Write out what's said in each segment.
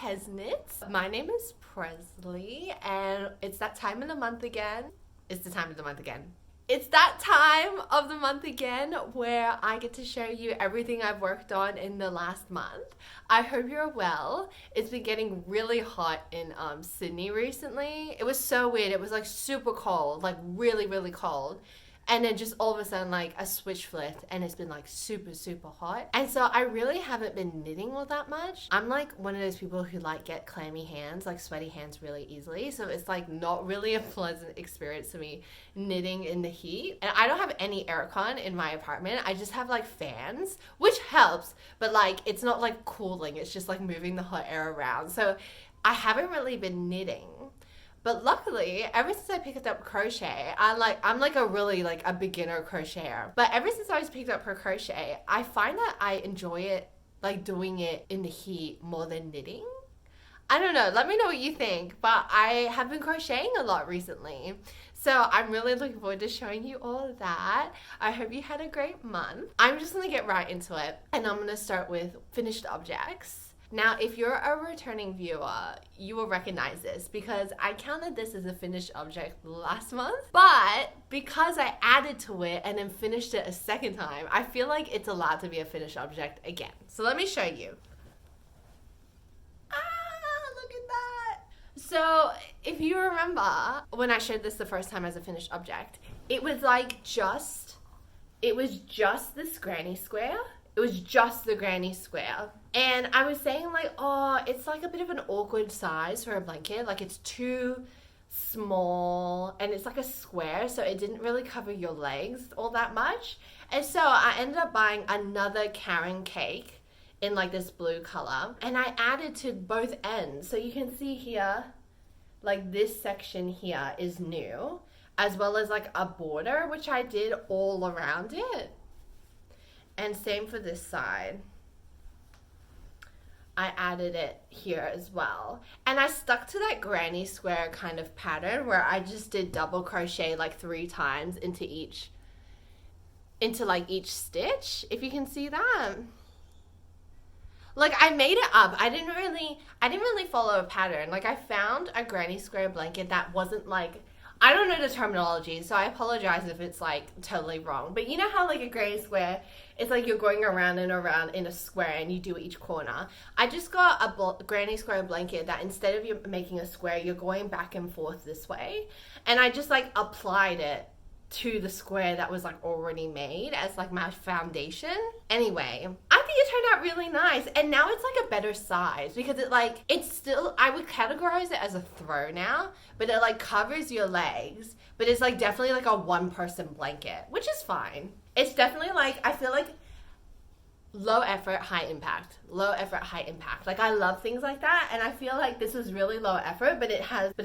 PezKnits. My name is Presley, and it's that time of the month again. It's the time of the month again. It's that time of the month again where I get to show you everything I've worked on in the last month. I hope you're well. It's been getting really hot in Sydney recently. It was so weird. It was like super cold, like really, really cold. And then just all of a sudden, like a switch flipped and it's been like super, super hot. And so I really haven't been knitting all that much. I'm like one of those people who like get clammy hands, like sweaty hands really easily. So it's like not really a pleasant experience to me knitting in the heat. And I don't have any aircon in my apartment. I just have like fans, which helps, but like it's not like cooling. It's just like moving the hot air around. So I haven't really been knitting. But luckily, ever since I picked up crochet, I'm like a really like a beginner crocheter. But ever since I picked up crochet, I find that I enjoy it, like doing it in the heat more than knitting. I don't know, let me know what you think, but I have been crocheting a lot recently. So I'm really looking forward to showing you all of that. I hope you had a great month. I'm just gonna get right into it, and I'm gonna start with finished objects. Now, if you're a returning viewer, you will recognize this because I counted this as a finished object last month, but because I added to it and then finished it a second time, I feel like it's allowed to be a finished object again. So let me show you. Look at that. So if you remember when I showed this the first time as a finished object, it was just this granny square. It was just the granny square. And I was saying like, oh, it's like a bit of an awkward size for a blanket. Like it's too small and it's like a square, so it didn't really cover your legs all that much. And so I ended up buying another Karen cake in like this blue color. And I added to both ends. So you can see here, like this section here is new, as well as like a border, which I did all around it. And same for this side. I added it here as well. And I stuck to that granny square kind of pattern where I just did double crochet like 3 times into each stitch, if you can see that. Like I made it up. I didn't really follow a pattern. Like I found a granny square blanket that wasn't like, I don't know the terminology, so I apologize if it's like totally wrong. But you know how like a granny square, it's like you're going around and around in a square and you do each corner. I just got a granny square blanket that instead of you making a square, you're going back and forth this way. And I just like applied it to the square that was like already made as like my foundation. Anyway, I think it turned out really nice, and now it's like a better size because it's still, I would categorize it as a throw now, but it like covers your legs, but it's like definitely like a 1-person blanket, which is fine. It's definitely like, I feel like low effort, high impact. Low effort, high impact. Like I love things like that, and I feel like this is really low effort, but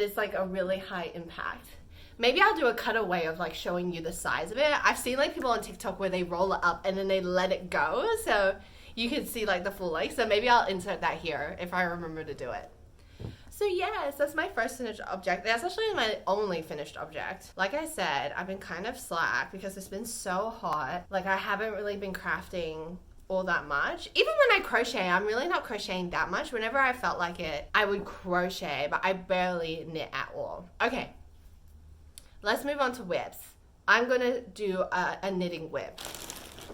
it's like a really high impact. Maybe I'll do a cutaway of like showing you the size of it. I've seen like people on TikTok where they roll it up and then they let it go, so you can see like the full length. So maybe I'll insert that here if I remember to do it. So yes, that's my first finished object. That's actually my only finished object. Like I said, I've been kind of slack because it's been so hot. Like I haven't really been crafting all that much. Even when I crochet, I'm really not crocheting that much. Whenever I felt like it, I would crochet, but I barely knit at all. Okay. Let's move on to whips. I'm gonna do a knitting whip.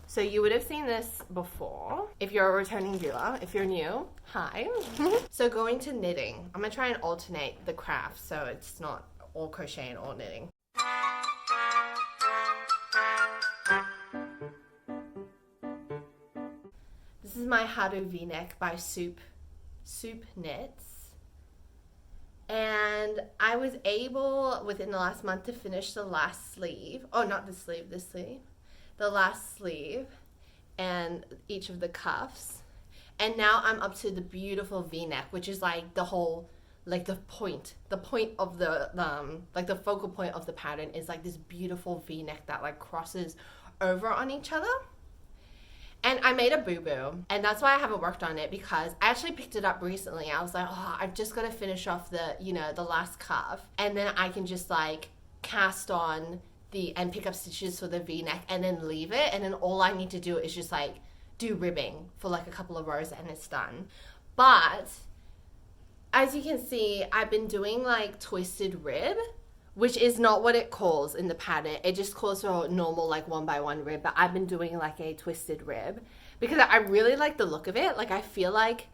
So you would have seen this before. If you're a returning viewer, if you're new, hi. So going to knitting, I'm gonna try and alternate the crafts so it's not all crochet and all knitting. This is my Haru V-neck by Soop Knits. And I was able, within the last month, to finish the last sleeve. Oh, not this sleeve, this sleeve. The last sleeve and each of the cuffs. And now I'm up to the beautiful V-neck, which is like the whole, like the point of the, like the focal point of the pattern is like this beautiful V-neck that like crosses over on each other. And I made a boo-boo, and that's why I haven't worked on it, because I actually picked it up recently. I was like, oh, I've just got to finish off the, the last cuff, and then I can just like cast on and pick up stitches for the V-neck and then leave it, and then all I need to do is just like do ribbing for like a couple of rows and it's done. But as you can see, I've been doing like twisted rib, which is not what it calls in the pattern. It just calls for a normal like 1x1 rib, but I've been doing like a twisted rib because I really like the look of it. Like I feel like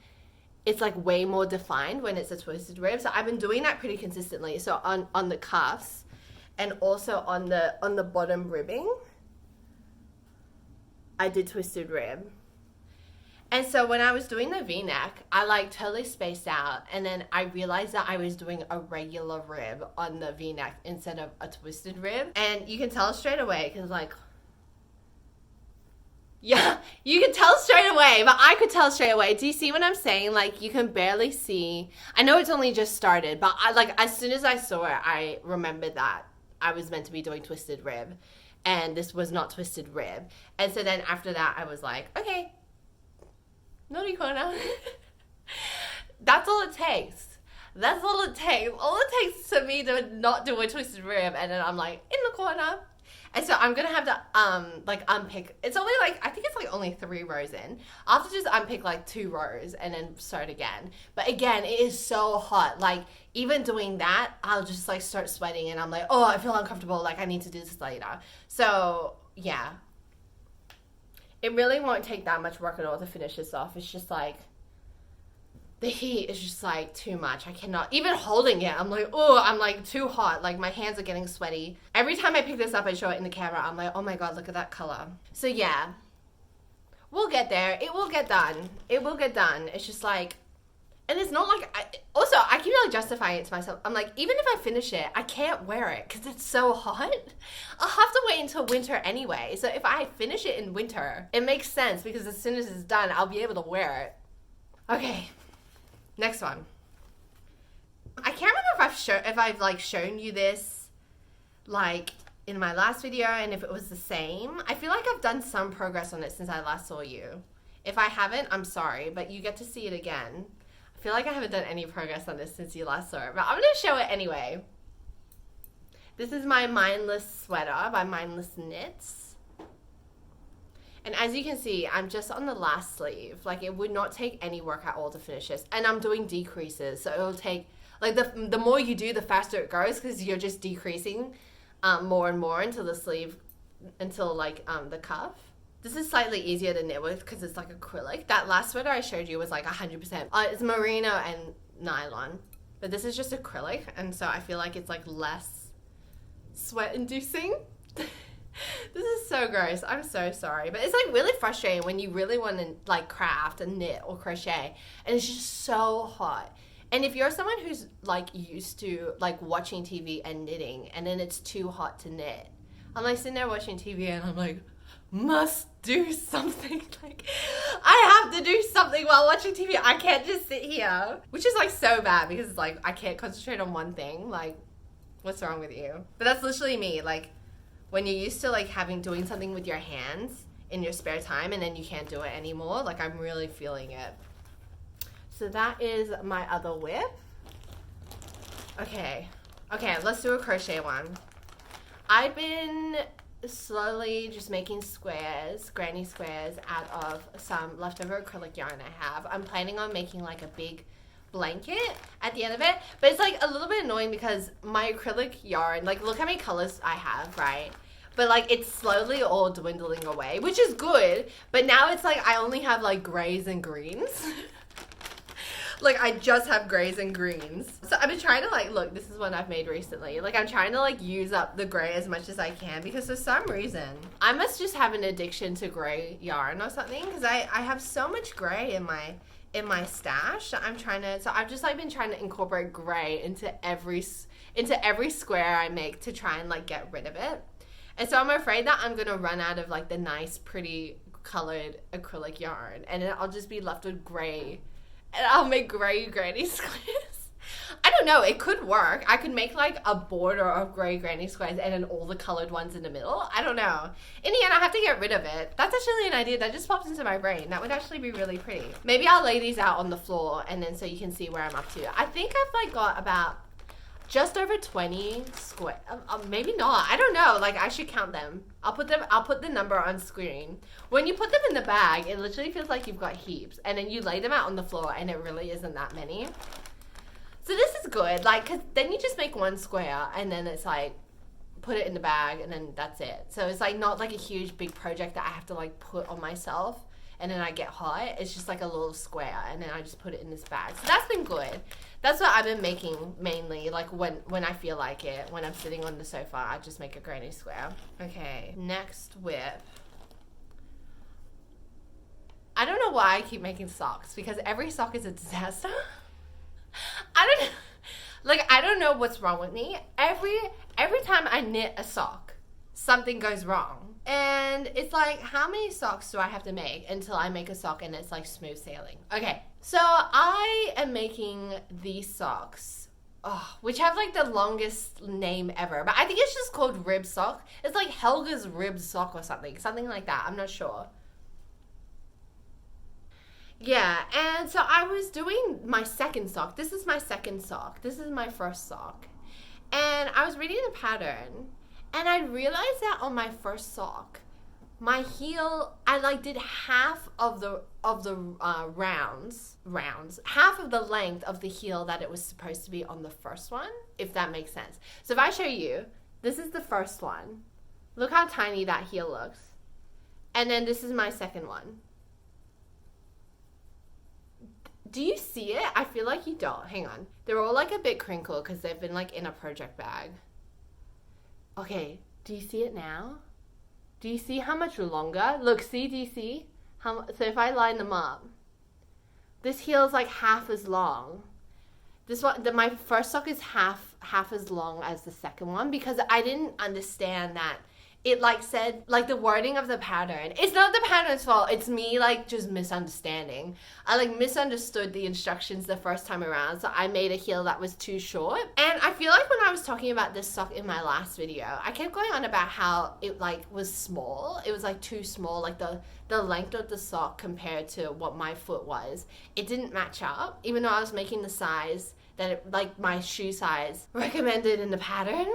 it's like way more defined when it's a twisted rib. So I've been doing that pretty consistently. So on the cuffs and also on the bottom ribbing, I did twisted rib. And so when I was doing the V-neck, I like totally spaced out, and then I realized that I was doing a regular rib on the V-neck instead of a twisted rib. And you can tell straight away because like, yeah, you can tell straight away, but I could tell straight away. Do you see what I'm saying? Like you can barely see. I know it's only just started, but I like as soon as I saw it, I remembered that I was meant to be doing twisted rib and this was not twisted rib. And so then after that, I was like, okay, naughty corner. That's all it takes. That's all it takes. All it takes to me to not do a twisted rib, and then I'm like in the corner. And so I'm gonna have to like unpick. It's only like, I think it's like only 3 rows in. I'll have to just unpick like 2 rows and then start again. But again, it is so hot. Like even doing that, I'll just like start sweating and I'm like, oh, I feel uncomfortable. Like I need to do this later. So yeah. It really won't take that much work at all to finish this off. It's just like, the heat is just like too much. I cannot, even holding it, I'm like, oh, I'm like too hot. Like my hands are getting sweaty. Every time I pick this up and show it in the camera, I'm like, oh my God, look at that color. So yeah, we'll get there. It will get done. It will get done. It's just like, and it's not like, I keep like justifying it to myself. I'm like, even if I finish it, I can't wear it because it's so hot. I'll have to wait until winter anyway. So if I finish it in winter, it makes sense because as soon as it's done, I'll be able to wear it. Okay, next one. I can't remember if I've like shown you this like in my last video and if it was the same. I feel like I've done some progress on it since I last saw you. If I haven't, I'm sorry, but you get to see it again. I feel like I haven't done any progress on this since you last saw it, but I'm going to show it anyway. This is my Mindless sweater by Mindless Knits. And as you can see, I'm just on the last sleeve. Like it would not take any work at all to finish this. And I'm doing decreases, so it'll take, like the more you do, the faster it goes because you're just decreasing more and more until the sleeve, until like the cuff. This is slightly easier to knit with because it's like acrylic. That last sweater I showed you was like 100%. It's merino and nylon. But this is just acrylic. And so I feel like it's like less sweat inducing. This is so gross. I'm so sorry. But it's like really frustrating when you really want to like craft and knit or crochet. And it's just so hot. And if you're someone who's like used to like watching TV and knitting and then it's too hot to knit. I'm like sitting there watching TV and I'm like, must do something. Like I have to do something while watching TV. I can't just sit here, which is like so bad because it's like I can't concentrate on one thing. Like what's wrong with you? But that's literally me. Like when you're used to like doing something with your hands in your spare time and then you can't do it anymore, like I'm really feeling it. So that is my other whip. Okay, let's do a crochet one. I've been slowly just making squares, granny squares, out of some leftover acrylic yarn I have. I'm planning on making like a big blanket at the end of it, but it's like a little bit annoying because my acrylic yarn, like look how many colors I have, right? But like it's slowly all dwindling away, which is good, but now it's like I only have like grays and greens. Like I just have grays and greens. So I've been trying to like, look, this is one I've made recently. Like I'm trying to like use up the gray as much as I can because for some reason, I must just have an addiction to gray yarn or something because I have so much gray in my stash. So I've just like been trying to incorporate gray into every square I make to try and like get rid of it. And so I'm afraid that I'm gonna run out of like the nice, pretty colored acrylic yarn and then I'll just be left with gray. And I'll make gray granny squares. I don't know, it could work. I could make like a border of gray granny squares and then all the colored ones in the middle. I don't know. In the end, I have to get rid of it. That's actually an idea that just popped into my brain. That would actually be really pretty. Maybe I'll lay these out on the floor and then so you can see where I'm up to. I think I've like got about just over 20 square, maybe not. I don't know. Like I should count them. I'll put the number on screen. When you put them in the bag, it literally feels like you've got heaps. And then you lay them out on the floor and it really isn't that many. So this is good, like, because then you just make one square and then it's like, put it in the bag and then that's it. So it's like not like a huge big project that I have to like put on myself and then I get hot. It's just like a little square and then I just put it in this bag. So that's been good. That's what I've been making mainly, like when I feel like it. When I'm sitting on the sofa, I just make a granny square. Okay, next whip. I don't know why I keep making socks because every sock is a disaster. I don't know what's wrong with me. Every time I knit a sock, something goes wrong. And it's like, how many socks do I have to make until I make a sock and it's like smooth sailing? Okay, so I am making these socks, which have like the longest name ever. But I think it's just called rib sock. It's like Helga's rib sock or something like that. I'm not sure. Yeah, and so I was doing my second sock. This is my second sock. This is my first sock. And I was reading the pattern, and I realized that on my first sock, my heel, I like did half of the rounds, half of the length of the heel that it was supposed to be on the first one, if that makes sense. So if I show you, this is the first one. Look how tiny that heel looks. And then this is my second one. Do you see it? I feel like you don't. Hang on. They're all like a bit crinkled because they've been like in a project bag. Okay, do you see it now? Do you see how much longer? Look, see, do you see? So if I line them up, this heel is like half as long. This one, my first sock is half as long as the second one because I didn't understand that it like said, like the wording of the pattern. It's not the pattern's fault. It's me like just misunderstanding. I like misunderstood the instructions the first time around. So I made a heel that was too short. And I feel like when I was talking about this sock in my last video, I kept going on about how it like was small. It was like too small. Like the length of the sock compared to what my foot was, it didn't match up. Even though I was making the size that it, like my shoe size recommended in the pattern.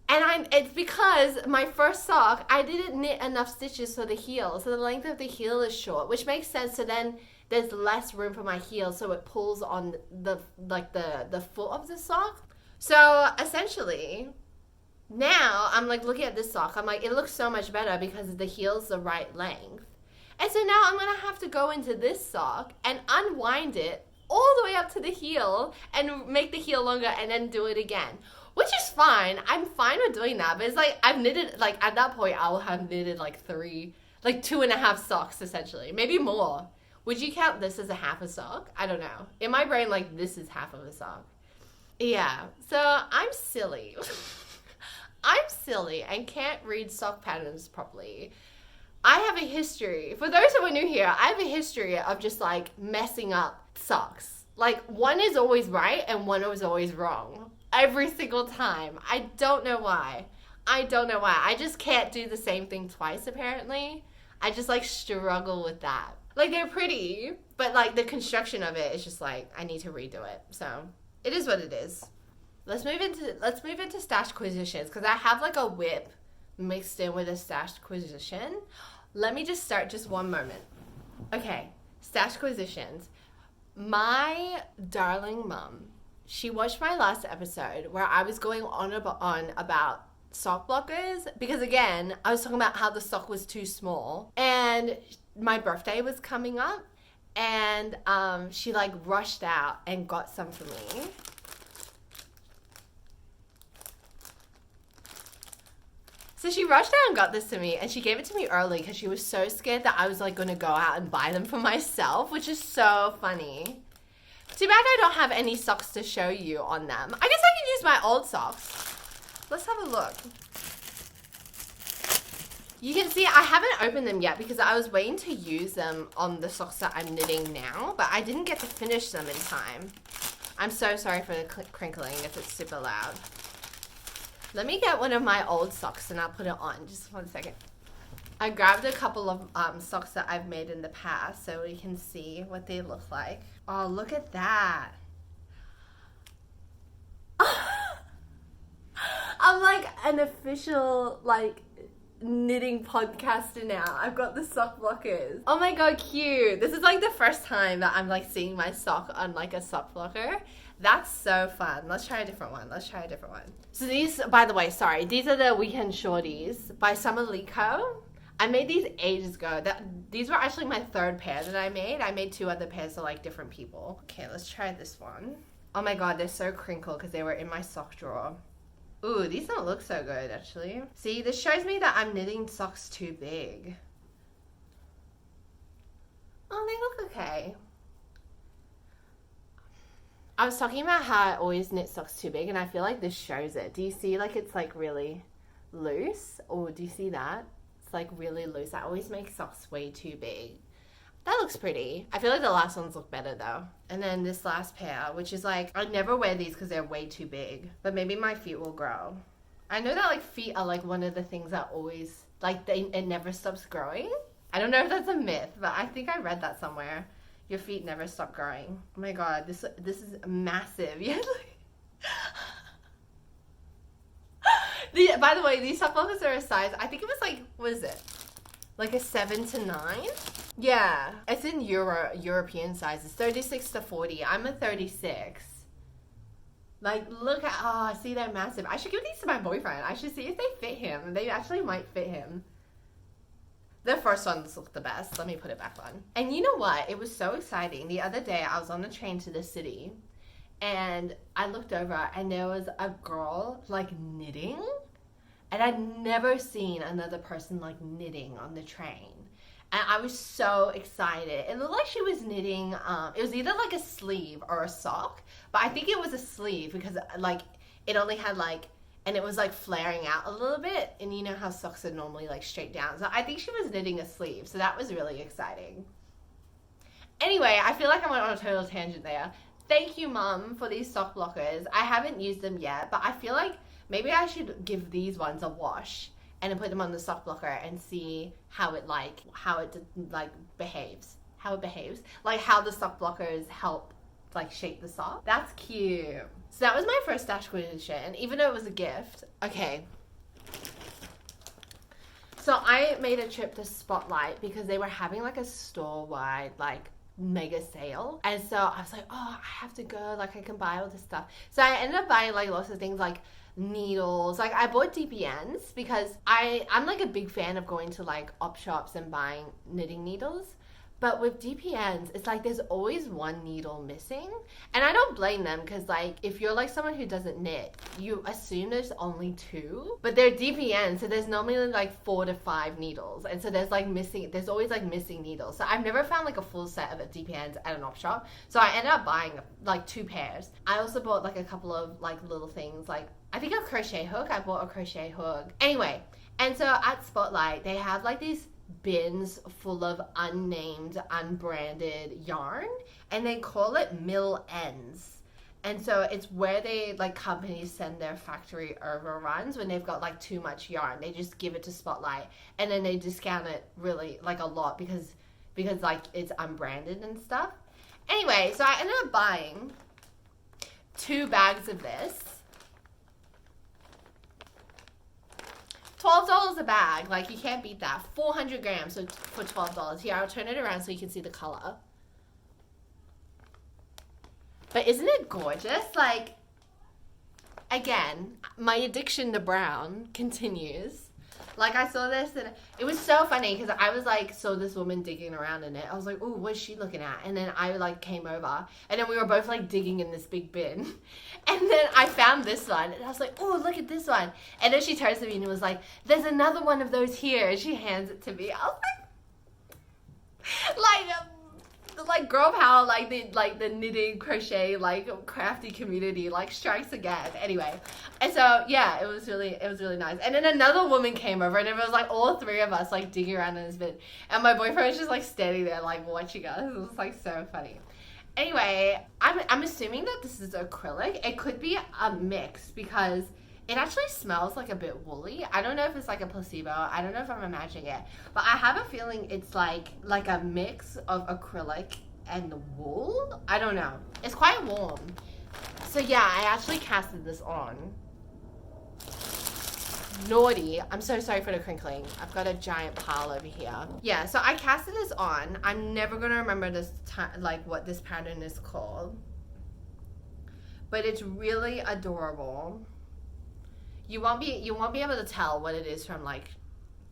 And it's because my first sock, I didn't knit enough stitches for the heel. So the length of the heel is short, which makes sense. So then there's less room for my heel. So it pulls on the foot of the sock. So essentially, now I'm like looking at this sock. I'm like, it looks so much better because the heel's the right length. And so now I'm going to have to go into this sock and unwind it all the way up to the heel and make the heel longer and then do it again. Which is fine. I'm fine with doing that. But it's like I've knitted, like at that point, I will have knitted like 2.5 socks essentially. Maybe more. Would you count this as a half a sock? I don't know. In my brain, like this is half of a sock. Yeah. So I'm silly. I'm silly and can't read sock patterns properly. I have a history. For those who are new here, I have a history of just like messing up socks. Like one is always right and one is always wrong. Every single time. I don't know why. I just can't do the same thing twice, apparently. I just, like, struggle with that. Like, they're pretty, but, like, the construction of it is just, like, I need to redo it. So, it is what it is. Let's move into Stashquisitions, because I have, like, a whip mixed in with a Stashquisition. Let me just start just one moment. Okay, Stashquisitions. My darling mum, she watched my last episode where I was going on about sock blockers because, again, I was talking about how the sock was too small and my birthday was coming up and she like rushed out and got some for me. So she rushed out and got this to me and she gave it to me early because she was so scared that I was like going to go out and buy them for myself, which is so funny. Too bad I don't have any socks to show you on them. I guess I can use my old socks. Let's have a look. You can see I haven't opened them yet because I was waiting to use them on the socks that I'm knitting now, but I didn't get to finish them in time. I'm so sorry for the crinkling if it's super loud. Let me get one of my old socks and I'll put it on. Just 1 second. I grabbed a couple of socks that I've made in the past so we can see what they look like. Oh, look at that. I'm like an official like knitting podcaster now. I've got the sock blockers. Oh my god, cute. This is like the first time that I'm like seeing my sock on like a sock blocker. That's so fun. Let's try a different one. So these, by the way, sorry, these are the Weekend Shorties by Summer Lico. I made these ages ago. These were actually my third pair that I made. I made 2 other pairs for like different people. Okay, let's try this one. Oh my god, they're so crinkled because they were in my sock drawer. Ooh, these don't look so good actually. See, this shows me that I'm knitting socks too big. Oh, they look okay. I was talking about how I always knit socks too big, and I feel like this shows it. Do you see like it's like really loose? Or do you see that? It's like really loose. I always make socks way too big. That looks pretty. I feel like the last ones look better though. And then this last pair, which is like, I never wear these because they're way too big. But maybe my feet will grow. I know that like feet are like one of the things that always, like it never stops growing. I don't know if that's a myth, but I think I read that somewhere. Your feet never stop growing. Oh my god, this is massive. Yeah. By the way, these sock blockers are a size, I think it was like, what is it? Like a 7 to 9? Yeah, it's in European sizes, 36 to 40. I'm a 36. Like, look at, oh, see, they're massive. I should give these to my boyfriend. I should see if they fit him. They actually might fit him. The first ones look the best. Let me put it back on. And you know what? It was so exciting. The other day, I was on the train to the city, and I looked over, and there was a girl, like, knitting. And I'd never seen another person, like, knitting on the train. And I was so excited. It looked like she was knitting, it was either, like, a sleeve or a sock. But I think it was a sleeve because, like, it only had, like, and it was like flaring out a little bit, and you know how socks are normally like straight down, so I think she was knitting a sleeve, so that was really exciting. Anyway, I feel like I went on a total tangent there. Thank you, Mum, for these sock blockers. I haven't used them yet, but I feel like maybe I should give these ones a wash and then put them on the sock blocker and see how it behaves, like how the sock blockers help like shape the sock. That's cute. So that was my first Stashquisition, even though it was a gift. Okay. So I made a trip to Spotlight because they were having like a store-wide like mega sale. And so I was like, oh, I have to go. Like I can buy all this stuff. So I ended up buying like lots of things like needles. Like I bought DPNs because I'm like a big fan of going to like op shops and buying knitting needles. But with DPNs, it's like there's always one needle missing. And I don't blame them because like if you're like someone who doesn't knit, you assume there's only 2. But they're DPNs, so there's normally like 4 to 5 needles. And so there's always like missing needles. So I've never found like a full set of DPNs at an op shop. So I ended up buying like 2 pairs. I also bought like a couple of like little things, like I think a crochet hook. I bought a crochet hook. Anyway, and so at Spotlight, they have like these bins full of unnamed, unbranded yarn, and they call it mill ends. And so it's where they like companies send their factory overruns when they've got like too much yarn. They just give it to Spotlight, and then they discount it really like a lot because like it's unbranded and stuff. Anyway, so I ended up buying 2 bags of this. $12 a bag, like you can't beat that. 400 grams for $12. Here, I'll turn it around so you can see the color. But isn't it gorgeous? Like, again, my addiction to brown continues. Like I saw this and it was so funny because I was like, saw this woman digging around in it. I was like, oh, what's she looking at? And then I like came over and then we were both like digging in this big bin. And then I found this one and I was like, oh, look at this one. And then she turns to me and was like, there's another one of those here. And she hands it to me. I was like girl power, like the knitting, crochet, like crafty community like strikes again. Anyway, and so yeah, it was really nice. And then another woman came over and it was like all 3 of us like digging around in this bin, and my boyfriend was just like standing there like watching us. It was like so funny. Anyway, I'm assuming that this is acrylic. It could be a mix because it actually smells like a bit woolly. I don't know if it's like a placebo. I don't know if I'm imagining it. But I have a feeling it's like a mix of acrylic and wool. I don't know. It's quite warm. So yeah, I actually casted this on. Naughty. I'm so sorry for the crinkling. I've got a giant pile over here. Yeah, so I casted this on. I'm never going to remember this like what this pattern is called. but it's really adorable. You won't be able to tell what it is from like,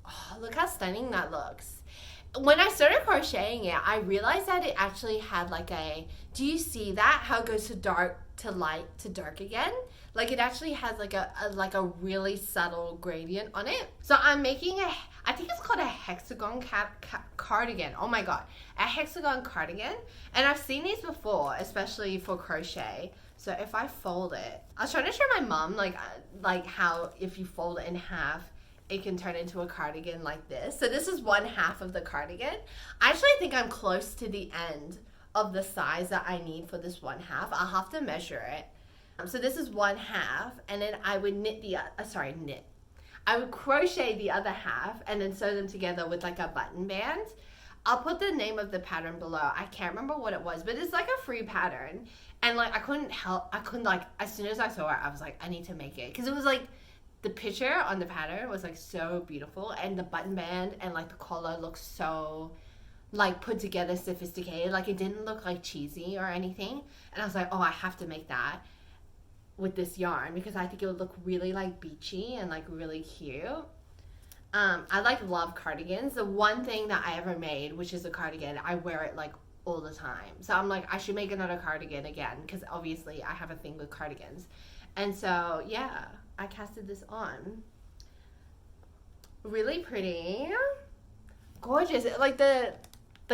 oh, look how stunning that looks. When I started crocheting it, I realized that it actually had like a, do you see that? How it goes to dark to light to dark again? Like it actually has like a really subtle gradient on it. So I'm making I think it's called a hexagon cardigan. Oh my god, a hexagon cardigan. And I've seen these before, especially for crochet. So if I fold it, I was trying to show my mom like how if you fold it in half, it can turn into a cardigan like this. So this is one half of the cardigan. I actually think I'm close to the end of the size that I need for this one half. I'll have to measure it. So this is one half, and then I would I would crochet the other half and then sew them together with like a button band. I'll put the name of the pattern below. I can't remember what it was, but it's like a free pattern. And like I couldn't like, as soon as I saw it, I was like, I need to make it. Because it was like, the picture on the pattern was like so beautiful, and the button band and like the collar looks so like put together, sophisticated. Like it didn't look like cheesy or anything. And I was like, oh, I have to make that with this yarn because I think it would look really like beachy and like really cute. I like love cardigans. The one thing that I ever made, which is a cardigan, I wear it like all the time. So I'm like, I should make another cardigan again because obviously I have a thing with cardigans. And so yeah, I casted this on. Really pretty, gorgeous. Like the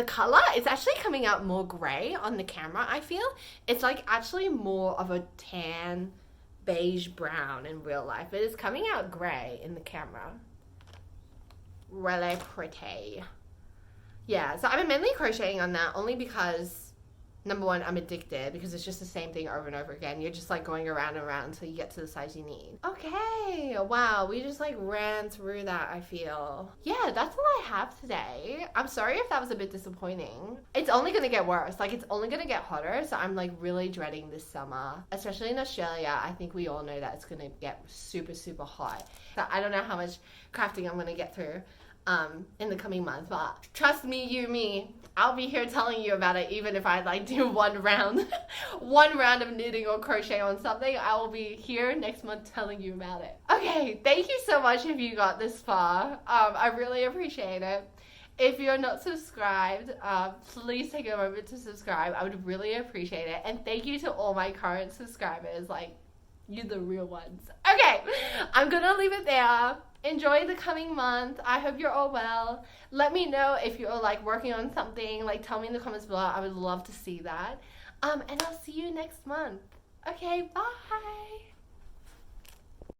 color, it's actually coming out more gray on the camera. I feel it's like actually more of a tan beige brown in real life, but it's coming out gray in the camera. Really pretty. Yeah, so I've been mainly crocheting on that only because number one, I'm addicted because it's just the same thing over and over again. You're just like going around and around until you get to the size you need. Okay, wow, we just like ran through that, I feel. Yeah, that's all I have today. I'm sorry if that was a bit disappointing. It's only gonna get worse. Like it's only gonna get hotter, so I'm like really dreading this summer. Especially in Australia, I think we all know that it's gonna get super, super hot. So I don't know how much crafting I'm gonna get through in the coming months, but trust me, I'll be here telling you about it. Even if I like do one round of knitting or crochet on something, I will be here next month telling you about it. Okay, thank you so much if you got this far. I really appreciate it. If you're not subscribed, please take a moment to subscribe. I would really appreciate it. And thank you to all my current subscribers. Like, you're the real ones. Okay, I'm gonna leave it there. Enjoy the coming month. I hope you're all well. Let me know if you're like working on something. Like tell me in the comments below. I would love to see that. And I'll see you next month. Okay, bye.